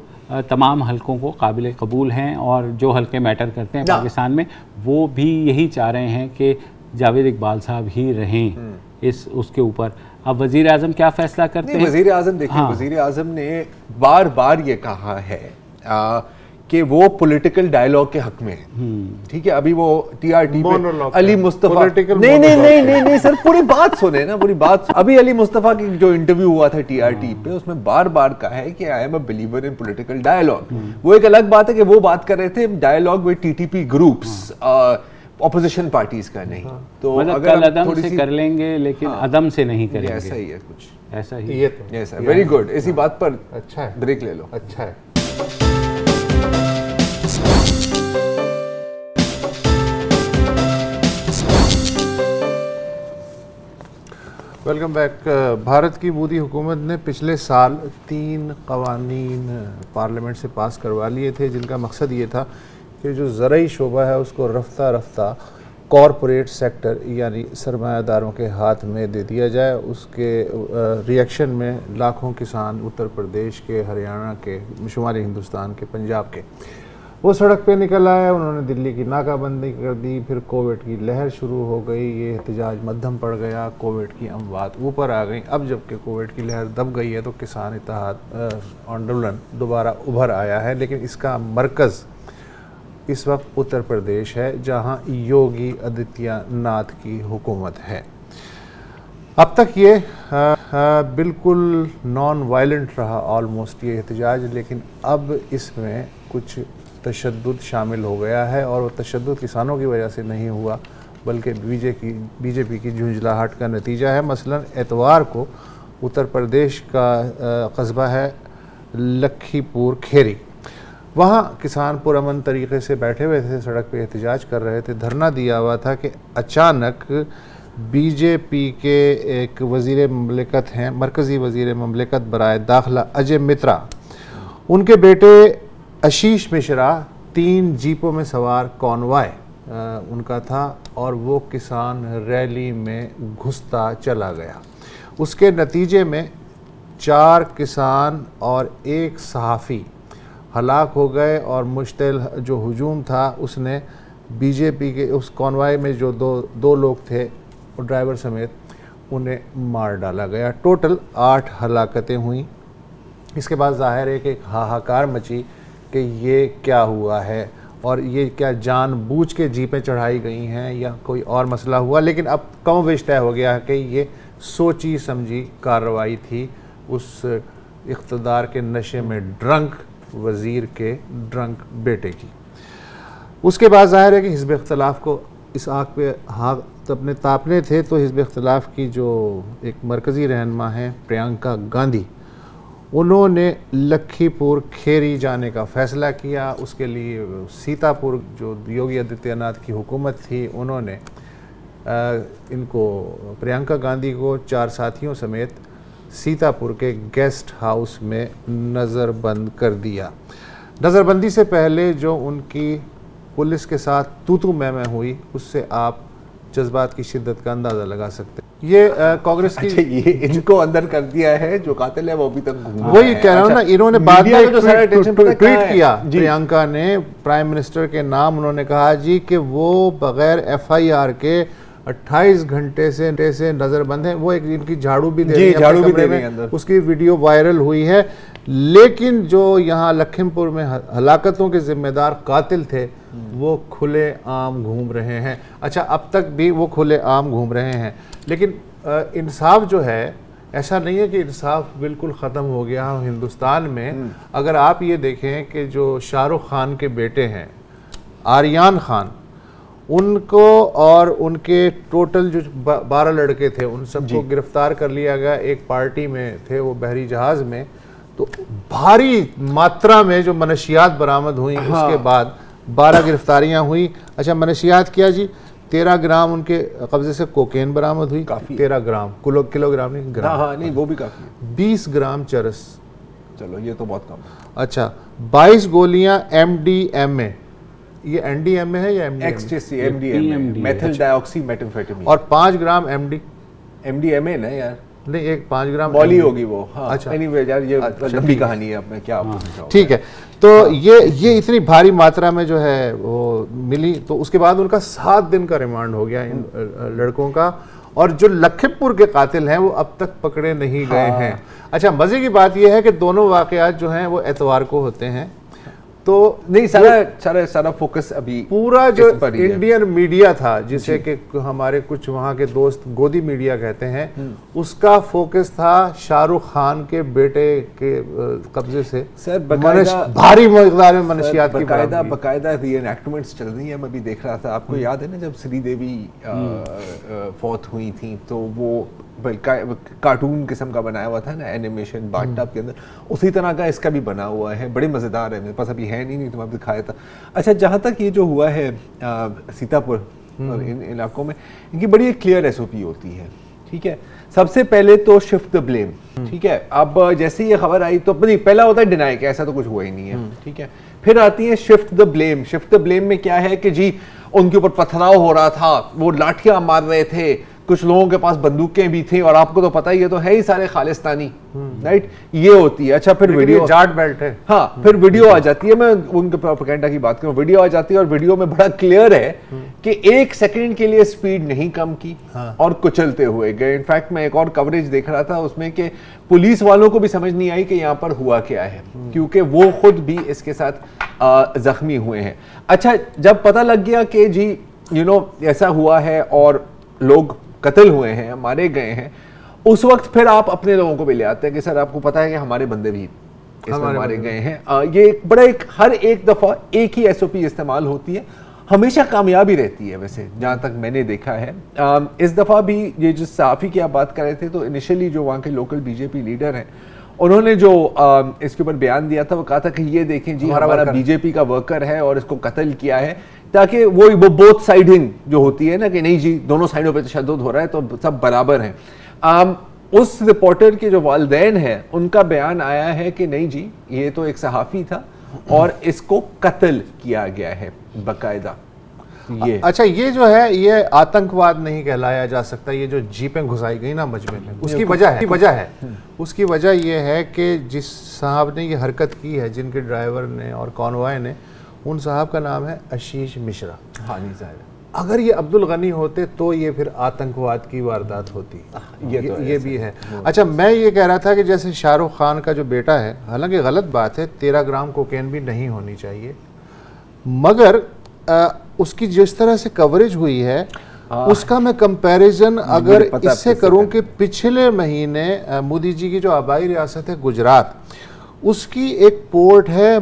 A: तमाम हलकों को काबिल कबूल हैं, और जो हलके मैटर करते हैं पाकिस्तान में, वो भी यही चाह रहे हैं कि जावेद इकबाल साहब ही रहें इस उसके ऊपर। अब वज़ीर आज़म क्या फ़ैसला करते हैं?
D: वज़ीर आज़म देखिए, हाँ। वज़ीर आज़म ने बार बार ये कहा है कि वो पॉलिटिकल डायलॉग के हक में है, ठीक है। अभी वो टीआरटी पे अली मुस्तफ़ा, नहीं सर पूरी बात सुने ना, पूरी बात। अभी अली मुस्तफ़ा की जो इंटरव्यू हुआ था टीआरटी पे, उसमें बार बार कहा है कि I am a believer in political dialogue. वो एक अलग बात है कि वो बात कर रहे थे dialogue with TTP groups, opposition parties का नहीं। तो
A: मतलब कल अदम से कर लेंगे, लेकिन अदम से नहीं करेंगे,
D: ऐसा ही है कुछ,
A: ऐसा ही।
B: ये तो
D: वेरी गुड। इसी बात पर
B: अच्छा है,
D: ब्रेक ले लो।
B: अच्छा है। Welcome back. भारत की मोदी हुकूमत ने पिछले साल 3 कवानीन पार्लियामेंट से पास करवा लिए थे, जिनका मकसद ये था कि जो ज़राई शोबा है उसको रफ्ता रफ्ता कॉरपोरेट सेक्टर यानी सरमायादारों के हाथ में दे दिया जाए। उसके रिएक्शन में लाखों किसान उत्तर प्रदेश के, हरियाणा के, शुमाली हिंदुस्तान के, पंजाब के, वो सड़क पे निकल आए। उन्होंने दिल्ली की नाकाबंदी कर दी, फिर कोविड की लहर शुरू हो गई, ये एहतजाज मध्यम पड़ गया, कोविड की अमवात ऊपर आ गई। अब जबकि कोविड की लहर दब गई है तो किसान इत्तेहाद आंदोलन दोबारा उभर आया है, लेकिन इसका मरकज़ इस वक्त उत्तर प्रदेश है, जहां योगी आदित्यनाथ की हुकूमत है। अब तक ये बिल्कुल नॉन वायलेंट रहा ऑलमोस्ट ये एहतजाज, लेकिन अब इसमें कुछ तशद्दुद शामिल हो गया है, और वो तशद्दुद किसानों की वजह से नहीं हुआ बल्कि बीजेपी की झुंझलाहट का नतीजा है। मसलन एतवार को उत्तर प्रदेश का कस्बा है लखीपुर खेरी, वहाँ किसान पुरअमन तरीके से बैठे हुए थे, सड़क पे एहतजाज कर रहे थे, धरना दिया हुआ था कि अचानक बीजेपी के एक वज़ीर ममलिकत हैं, मरकज़ी वज़ीर ममलिकत बराए दाखिला अजय मित्रा, उनके बेटे आशीष मिश्रा 3 जीपों में सवार कॉन्वॉय उनका था, और वो किसान रैली में घुसता चला गया। उसके नतीजे में 4 किसान और 1 सहाफ़ी हलाक हो गए, और मुश्तिल जो हुजूम था उसने बीजेपी के उस कॉन्वॉय में जो दो लोग थे और ड्राइवर समेत उन्हें मार डाला गया। टोटल 8 हलाकतें हुई। इसके बाद ज़ाहिर है कि एक हाहाकार मची कि ये क्या हुआ है, और ये क्या जानबूझ के जीपें चढ़ाई गई हैं या कोई और मसला हुआ। लेकिन अब कमोबेश तय हो गया है कि ये सोची समझी कार्रवाई थी उस इक़्तिदार के नशे में ड्रंक वज़ीर के ड्रंक बेटे की। उसके बाद ज़ाहिर है कि हिज़्ब इख्तिलाफ़ को इस आग पे हाथ अपने तापने थे, तो हिज़्ब इख्तिलाफ़ की जो एक मरकज़ी रहनुमा है प्रियंका गांधी, उन्होंने लखीपुर खेरी जाने का फैसला किया। उसके लिए सीतापुर जो योगी आदित्यनाथ की हुकूमत थी, उन्होंने इनको प्रियंका गांधी को 4 साथियों समेत सीतापुर के गेस्ट हाउस में नज़रबंद कर दिया। नज़रबंदी से पहले जो उनकी पुलिस के साथ तू मैं हुई, उससे आप जज्बात की शिद्दत का अंदाज़ा लगा सकते हैं। ये कांग्रेस की
D: ये इनको अंदर कर दिया है, जो कातिल है वो अभी तक
B: वही कह रहा हूँ ना। इन्होंने बाद में जो सारा ट्वीट किया प्रियंका ने, प्राइम मिनिस्टर के नाम, उन्होंने कहा जी कि वो बगैर FIR के 28 घंटे से नजरबंद है। वो एक इनकी झाड़ू भी दे रही है, उसकी वीडियो वायरल हुई है। लेकिन जो यहाँ लखीमपुर में हलाकतों के जिम्मेदार कातिल थे, वो खुले आम घूम रहे हैं। अच्छा, अब तक भी वो खुले आम घूम रहे हैं, लेकिन इंसाफ जो है, ऐसा नहीं है कि इंसाफ बिल्कुल ख़त्म हो गया हिंदुस्तान में। अगर आप ये देखें कि जो शाहरुख खान के बेटे हैं आर्यन खान, उनको और उनके टोटल जो 12 लड़के थे, उन सबको गिरफ्तार कर लिया गया। एक पार्टी में थे वो बहरी जहाज़ में, तो भारी मात्रा में जो मनशियात बरामद हुई, उसके बाद 12 गिरफ्तारियां हुई। अच्छा, मनशियात क्या जी? 13 ग्राम उनके कब्जे से कोकेन बरामद हुई। काफ़ी, 13 ग्राम, किलोग्राम नहीं, ग्राम।
D: नहीं, वो भी काफ़ी है।
B: 20 ग्राम चरस,
D: चलो ये तो बहुत कम है।
B: अच्छा, 22 गोलियां MDMA, ये NDMA है या
D: ecstasy? MDMA, methyl dioxy methamphetamine.
B: और 5 ग्राम
D: MDMA ना यार,
B: नहीं, एक 5 ग्राम
D: मौली होगी वो। हाँ,
B: अच्छा,
D: एनीवे यार, ये लंबी कहानी है, अब मैं क्या
B: ठीक है। तो ये इतनी भारी मात्रा में जो है वो मिली, तो उसके बाद उनका 7 दिन का रिमांड हो गया इन लड़कों का। और जो लखीमपुर के कातिल हैं वो अब तक पकड़े नहीं गए हैं। अच्छा, मजे की बात यह है कि दोनों वाकयात जो हैं वो एतवार को होते हैं। तो
D: नहीं, सारा फोकस अभी
B: पूरा जो इंडियन मीडिया था, जिसे कि हमारे कुछ वहाँ के दोस्त गोदी मीडिया कहते हैं, उसका फोकस था शाहरुख खान के बेटे के कब्जे से
D: सर
B: भारी मकदार में मनशियात की
D: बकायदा रीएनैक्टमेंट्स चल रही है। मैं भी देख रहा था, आपको याद है ना जब श्रीदेवी फौत हुई थी, तो वो कार्टून किस्म का बनाया हुआ था ना, एनिमेशन बाथटब के अंदर, उसी तरह का इसका भी बना हुआ है। बड़े मज़ेदार है, मेरे पास अभी है नहीं तो मैं दिखाया था। अच्छा, जहाँ तक ये जो हुआ है सीतापुर और इन इलाकों में, इनकी बड़ी एक क्लियर SOP होती है। ठीक है, सबसे पहले तो शिफ्ट द ब्लेम। ठीक है, अब जैसे ये खबर आई तो पहला होता है डिनाई कि ऐसा तो कुछ हुआ ही नहीं है। ठीक है, फिर आती है shift the blame. Shift the blame में क्या है कि जी उनके ऊपर पथराव हो रहा था, वो लाठियां मार रहे थे, कुछ लोगों के पास बंदूकें भी थी, और आपको तो पता ही है, तो है ही सारे खालिस्तानी, राइट, ये होती है। अच्छा, फिर वीडियो
B: जाट बेल्ट है।
D: हाँ, फिर वीडियो आ जाती है, मैं उनके प्रोपेगेंडा की बात करूं, वीडियो आ जाती है और वीडियो में बड़ा क्लियर है कि 1 सेकंड के लिए स्पीड नहीं कम की और कुचलते हुए गए। इनफैक्ट मैं एक और कवरेज देख रहा था उसमें कि पुलिस वालों को भी समझ नहीं आई कि यहाँ पर हुआ क्या है, क्योंकि वो खुद भी इसके साथ जख्मी हुए हैं। अच्छा, जब पता लग गया कि जी ऐसा हुआ है और लोग कत्ल हुए हैं, मारे गए हैं, उस वक्त फिर आप अपने लोगों को भी ले आते हैं कि सर आपको पता है कि हमारे बंदे भी इसमें मारे गए हैं। ये बड़ा हर एक दफ़ा एक ही SOP इस्तेमाल होती है, हमेशा कामयाबी रहती है वैसे, जहाँ तक मैंने देखा है। इस दफ़ा भी ये जिस सहाफ़ी की आप बात कर रहे थे, तो इनिशियली जो वहाँ के लोकल BJP लीडर हैं, उन्होंने जो इसके ऊपर बयान दिया था, वो कहा था कि ये देखें जी, हमारा BJP का वर्कर है और इसको कत्ल किया है, ताकि वो बोथ साइडिंग जो होती है ना, कि नहीं जी दोनों साइडों पे तशद्दुद हो रहा है तो सब बराबर हैं। उस रिपोर्टर के जो वालिदैन हैं, उनका बयान आया है कि नहीं जी, ये तो एक सहाफ़ी था और इसको कत्ल किया गया है बाकायदा। ये
B: अच्छा, ये जो है ये आतंकवाद नहीं कहलाया जा सकता। ये जो जीपें घुसाई गई ना मजमे में, उसकी वजह यह है कि जिस साहब ने ये हरकत की है, जिनके ड्राइवर ने और कॉन्वॉय ने, उन साहब का नाम है आशीष मिश्रा।
D: हाँ नहीं साहब,
B: अगर ये अब्दुल गनी होते तो ये फिर आतंकवाद की वारदात होती। ये भी है। अच्छा, मैं ये कह रहा था कि जैसे शाहरुख खान का जो बेटा है, हालांकि गलत बात है, 13 ग्राम कोकेन भी नहीं होनी चाहिए, मगर उसकी जिस तरह से कवरेज हुई है, उसका मैं कंपैरिजन अगर इससे करूं कि पिछले महीने मोदी जी की जो आबाई रियासत है गुजरात, उसकी एक पोर्ट है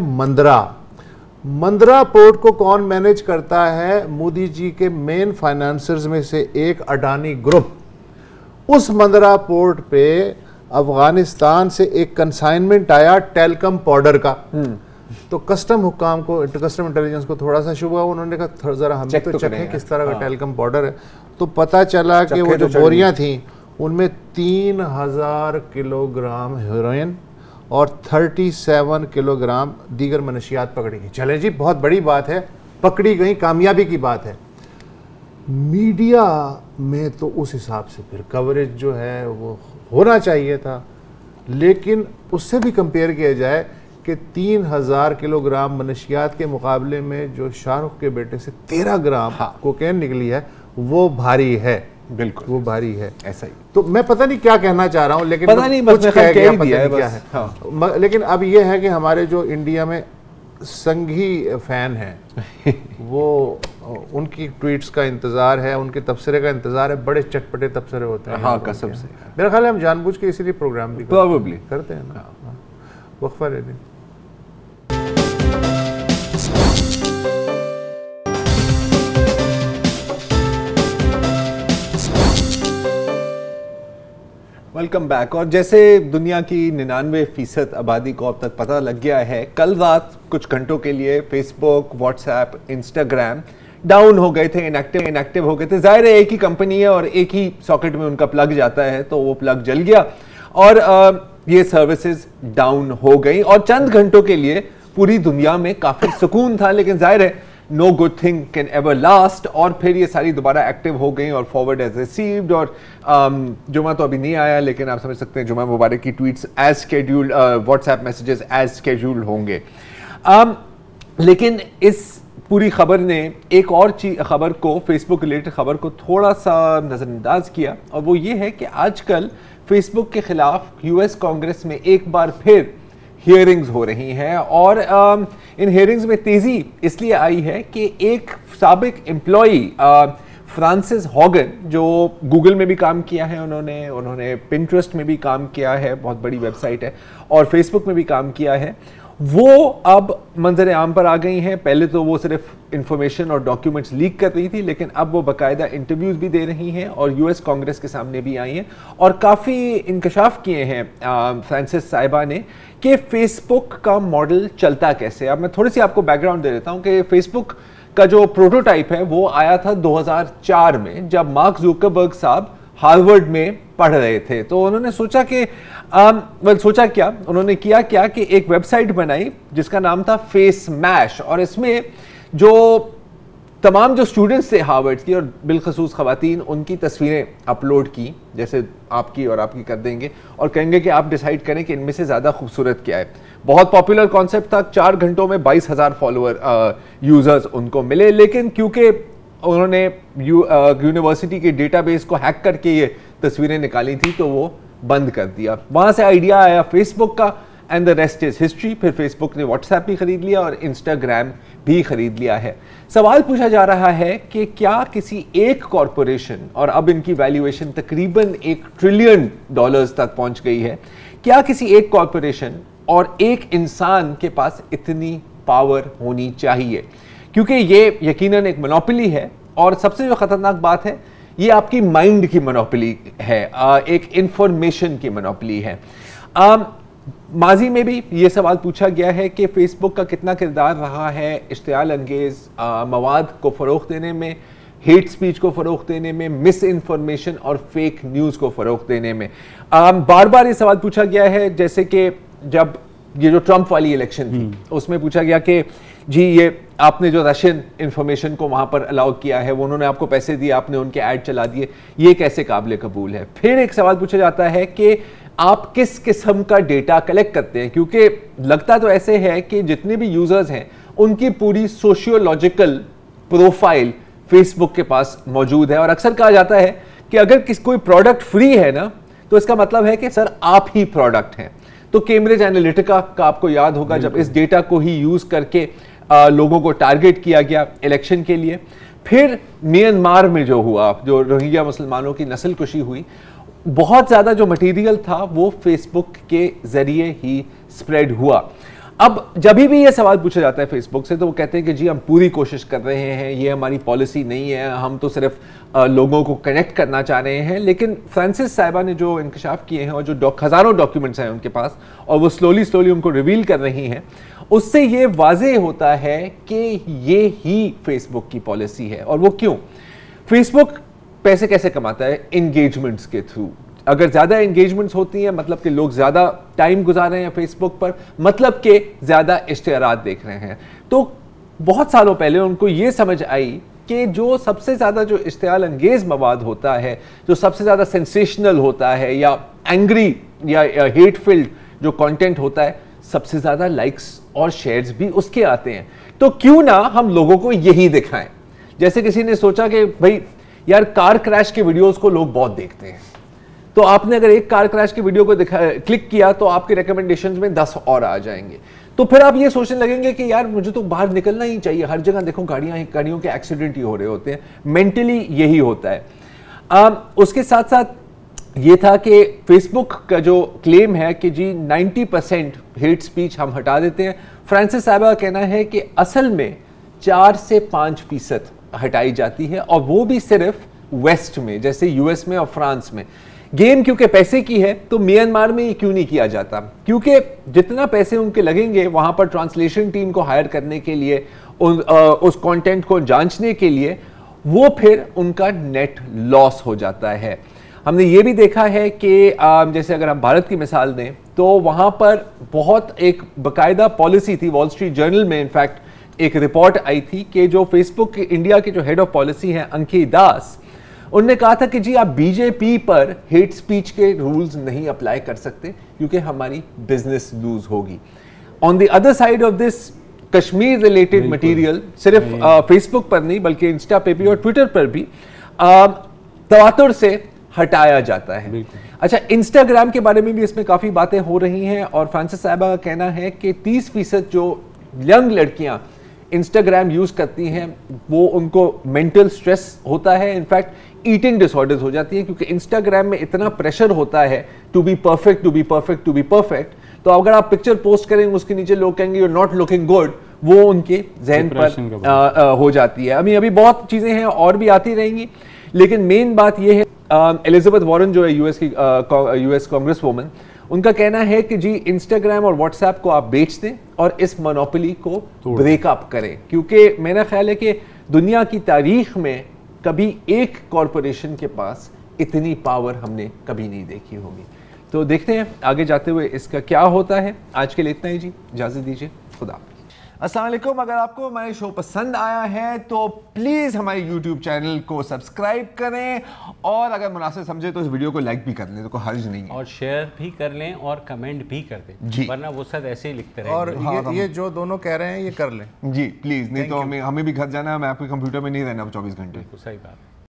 B: मंदरा पोर्ट को कौन मैनेज करता है? मोदी जी के मेन फाइनेंसर्स में से एक अडानी ग्रुप। उस मंदरा पोर्ट पे अफगानिस्तान से एक कंसाइनमेंट आया टेलकम पाउडर का, तो कस्टम हुकाम को, कस्टम इंटेलिजेंस को थोड़ा सा शुभ हुआ, उन्होंने कहा जरा हम तो चखें किस तरह का टेलकम पाउडर है। तो पता चला कि वो जो बोरियां थी उनमें 3000 किलोग्राम हेरोइन और 37 किलोग्राम दीगर मनशियात पकड़ी गई। चले जी, बहुत बड़ी बात है, पकड़ी गई, कामयाबी की बात है। मीडिया में तो उस हिसाब से फिर कवरेज जो है वो होना चाहिए था, लेकिन उससे भी कंपेयर किया जाए कि 3000 किलोग्राम मनशियात के मुकाबले में जो शाहरुख के बेटे से 13 ग्राम कोकेन निकली है वो भारी है।
D: बिल्कुल वो भारी है, ऐसा ही।
B: तो मैं पता नहीं क्या कहना चाह रहा हूँ, लेकिन
D: पता नहीं, कुछ कह गया, पता नहीं क्या है।
B: हाँ। लेकिन अब ये है कि हमारे जो इंडिया में संघी फैन हैं वो उनकी ट्वीट्स का इंतजार है, उनके तबसरे का इंतजार है, बड़े चटपटे तबसरे होते हैं।
D: हाँ, कसम से।
B: मेरा ख्याल है हम जानबूझ के इसीलिए प्रोग्राम भी करते हैं ना। वक्फा ले लें।
D: Welcome back. और जैसे दुनिया की 99% आबादी को अब तक पता लग गया है, कल रात कुछ घंटों के लिए फेसबुक, व्हाट्सएप, इंस्टाग्राम डाउन हो गए थे, इनएक्टिव हो गए थे। जाहिर है एक ही कंपनी है और एक ही सॉकेट में उनका प्लग जाता है, तो वो प्लग जल गया और ये सर्विसेज डाउन हो गई और चंद घंटों के लिए पूरी दुनिया में काफी सुकून था। लेकिन जाहिर है no good thing can ever last, और फिर ये सारी दोबारा एक्टिव हो गई और फॉरवर्ड एज रिसीव्ड। और जुमा तो अभी नहीं आया, लेकिन आप समझ सकते हैं जुमा मुबारक की tweets as scheduled, WhatsApp messages as scheduled होंगे। लेकिन इस पूरी खबर ने एक और खबर को, फेसबुक रिलेटेड खबर को थोड़ा सा नज़रअंदाज किया, और वो ये है कि आजकल फेसबुक के खिलाफ यूएस कांग्रेस में एक बार फिर हियरिंग्स हो रही हैं। और इन हियरिंग्स में तेज़ी इसलिए आई है कि एक साबिक एम्प्लॉई फ्रांसिस हॉगन, जो गूगल में भी काम किया है उन्होंने पिंटरेस्ट में भी काम किया है, बहुत बड़ी वेबसाइट है, और फेसबुक में भी काम किया है, वो अब मंजर आम पर आ गई हैं। पहले तो वो सिर्फ इंफॉर्मेशन और डॉक्यूमेंट्स लीक कर रही थी, लेकिन अब वो बाकायदा इंटरव्यूज भी दे रही हैं और यूएस कांग्रेस के सामने भी आई हैं और काफ़ी इंकशाफ किए हैं फ्रांसिस साहिबा ने कि फेसबुक का मॉडल चलता कैसे। अब मैं थोड़ी सी आपको बैकग्राउंड दे देता हूँ कि फेसबुक का जो प्रोटोटाइप है वो आया था 2004 में, जब मार्क जुकरबर्ग साहब हार्वर्ड में पढ़ रहे थे। तो उन्होंने सोचा कि उन्होंने किया कि एक वेबसाइट बनाई जिसका नाम था फेस मैश, और इसमें जो तमाम जो स्टूडेंट्स थे हार्वर्ड की और बिलखसूस खवातीन, उनकी तस्वीरें अपलोड की, जैसे आपकी और आपकी कर देंगे, और कहेंगे कि आप डिसाइड करें कि इनमें से ज़्यादा खूबसूरत क्या है। बहुत पॉपुलर कॉन्सेप्ट था, 4 घंटों में 22,000 फॉलोअर यूजर्स उनको मिले। लेकिन क्योंकि उन्होंने यूनिवर्सिटी के डेटाबेस को हैक करके ये तस्वीरें निकाली थी, तो वो बंद कर दिया। वहाँ से आइडिया आया फेसबुक का, and the rest is history. फिर फेसबुक ने व्हाट्सएप भी खरीद लिया और इंस्टाग्राम भी खरीद लिया है। सवाल पूछा जा रहा है कि क्या किसी एक कॉरपोरेशन, और अब इनकी वैल्यूएशन तकरीबन $1 ट्रिलियन तक पहुंच गई है, क्या किसी एक कॉरपोरेशन और एक इंसान के पास इतनी पावर होनी चाहिए? क्योंकि ये यकीनन एक मोनोपोली है, और सबसे जो खतरनाक बात है, ये आपकी माइंड की मोनोपोली है, एक इंफॉर्मेशन की मोनोपोली है। माजी में भी ये सवाल पूछा गया है कि फेसबुक का कितना किरदार रहा है इश्तियाल अंगेज मवाद को फ़रोग़ देने में, हेट स्पीच को फ़रोग़ देने में, मिस इन्फॉर्मेशन और फेक न्यूज़ को फ़रोग़ देने में। बार बार ये सवाल पूछा गया है, जैसे कि जब ये जो ट्रंप वाली इलेक्शन थी उसमें पूछा गया कि जी ये आपने जो रशियन इंफॉर्मेशन को वहाँ पर अलाउ किया है, वो उन्होंने आपको पैसे दिए, आपने उनके ऐड चला दिए, ये कैसे काबिल कबूल है? फिर एक सवाल पूछा जाता है कि आप किस किस्म का डेटा कलेक्ट करते हैं, क्योंकि लगता तो ऐसे है कि जितने भी यूजर्स हैं उनकी पूरी सोशियोलॉजिकल प्रोफाइल फेसबुक के पास मौजूद है। और अक्सर कहा जाता है कि अगर कोई प्रोडक्ट फ्री है ना, तो इसका मतलब है कि सर आप ही प्रोडक्ट हैं। तो कैम्ब्रिज एनालिटिका का आपको याद होगा, जब इस डेटा को ही यूज करके लोगों को टारगेट किया गया इलेक्शन के लिए। फिर म्यांमार में जो हुआ, जो रोहिंग्या मुसलमानों की नस्लकुशी हुई, बहुत ज़्यादा जो मटेरियल था वो फेसबुक के ज़रिए ही स्प्रेड हुआ। अब जब भी ये सवाल पूछा जाता है फेसबुक से तो वो कहते हैं कि जी हम पूरी कोशिश कर रहे हैं, ये हमारी पॉलिसी नहीं है, हम तो सिर्फ लोगों को कनेक्ट करना चाह रहे हैं। लेकिन फ्रांसिस साहिबा ने जो इंकशाफ किए हैं और जो हज़ारों डॉक्यूमेंट्स हैं उनके पास और वो स्लोली उनको रिवील कर रही हैं, उससे ये वाज़ेह होता है कि ये ही फेसबुक की पॉलिसी है। और वो क्यों? फेसबुक पैसे कैसे कमाता है? इंगेजमेंट्स के थ्रू। अगर ज़्यादा इंगेजमेंट्स होती हैं मतलब कि लोग ज़्यादा टाइम गुजार रहे हैं फेसबुक पर, मतलब कि ज़्यादा इश्तिहारात देख रहे हैं। तो बहुत सालों पहले उनको ये समझ आई कि जो सबसे ज़्यादा जो इश्तिहाल अंगेज मवाद होता है, जो सबसे ज़्यादा सेंसेशनल होता है या एंग्री या हेट फिल्ड जो कंटेंट होता है, सबसे ज़्यादा लाइक्स और शेयर्स भी उसके आते हैं। तो क्यों ना हम लोगों को यही दिखाएं। जैसे किसी ने सोचा कि भाई यार कार क्रैश के वीडियोस को लोग बहुत देखते हैं, तो आपने अगर एक कार क्रैश की वीडियो को क्लिक किया तो आपके रिकमेंडेशंस में 10 और आ जाएंगे। तो फिर आप ये सोचने लगेंगे कि यार मुझे तो बाहर निकलना ही चाहिए, हर जगह देखो गाड़ियों के एक्सीडेंट ही हो रहे होते हैं। मेंटली यही होता है। उसके साथ साथ ये था कि फेसबुक का जो क्लेम है कि जी 90% हेट स्पीच हम हटा देते हैं, फ्रांसिस साहिबा का कहना है कि असल में 4 से 5% हटाई जाती है, और वो भी सिर्फ वेस्ट में, जैसे यूएस में और फ्रांस में। गेम क्योंकि पैसे की है तो म्यांमार में ये क्यों नहीं किया जाता? क्योंकि जितना पैसे उनके लगेंगे वहां पर ट्रांसलेशन टीम को हायर करने के लिए, उस कंटेंट को जांचने के लिए, वो फिर उनका नेट लॉस हो जाता है। हमने ये भी देखा है कि जैसे अगर हम भारत की मिसाल दें तो वहां पर बहुत एक बाकायदा पॉलिसी थी। वॉल स्ट्रीट जर्नल में इनफैक्ट एक रिपोर्ट आई थी कि जो फेसबुक के इंडिया के जो हेड ऑफ पॉलिसी हैं अंकित दास, उन्होंने कहा था कि जी आप बीजेपी पर हेट स्पीच के रूल्स नहीं अप्लाई कर सकते क्योंकि हमारी बिजनेस लूज होगी। On the other side of this, Kashmir related material सिर्फ फेसबुक पर नहीं बल्कि इंस्टा पे भी और ट्विटर पर भी तवातुर से हटाया जाता है। अच्छा, इंस्टाग्राम के बारे में भी इसमें काफी बातें हो रही हैं और फ्रांसिस साहिबा का कहना है कि 30% जो यंग लड़कियां इंस्टाग्राम यूज करती हैं वो उनको मेंटल स्ट्रेस होता है, इनफैक्ट ईटिंग डिसऑर्डर्स हो जाती हैं, क्योंकि इंस्टाग्राम में इतना प्रेशर होता है to be perfect, to be perfect, to be perfect. तो अगर आप पिक्चर पोस्ट करेंगे उसके नीचे लोग कहेंगे you are not looking good, वो उनके जहन पर हो जाती है। अभी बहुत चीजें हैं और भी आती रहेंगी, लेकिन मेन बात यह है एलिजाबेथ वॉरेन जो है यूएस कांग्रेस वुमन, उनका कहना है कि जी इंस्टाग्राम और व्हाट्सएप को आप बेच दें और इस मोनोपोली को ब्रेकअप करें, क्योंकि मेरा ख्याल है कि दुनिया की तारीख में कभी एक कॉरपोरेशन के पास इतनी पावर हमने कभी नहीं देखी होगी। तो देखते हैं आगे जाते हुए इसका क्या होता है। आज के लिए इतना ही जी, इजाजत दीजिए, खुदा। अस्सलाम वालेकुम। अगर आपको हमारे शो पसंद आया है तो प्लीज़ हमारे YouTube चैनल को सब्सक्राइब करें और अगर मुनासिब समझे तो इस वीडियो को लाइक भी कर लें, तो कोई हर्ज नहीं है, और शेयर भी कर लें और कमेंट भी कर दें जी, वरना वो सब ऐसे ही लिखते रहेंगे।
B: और ये जो दोनों कह रहे हैं ये कर लें जी प्लीज़, नहीं तो हमें भी घर जाना है, मैं आपके कंप्यूटर में नहीं रहना 24 घंटे।
A: सही बात।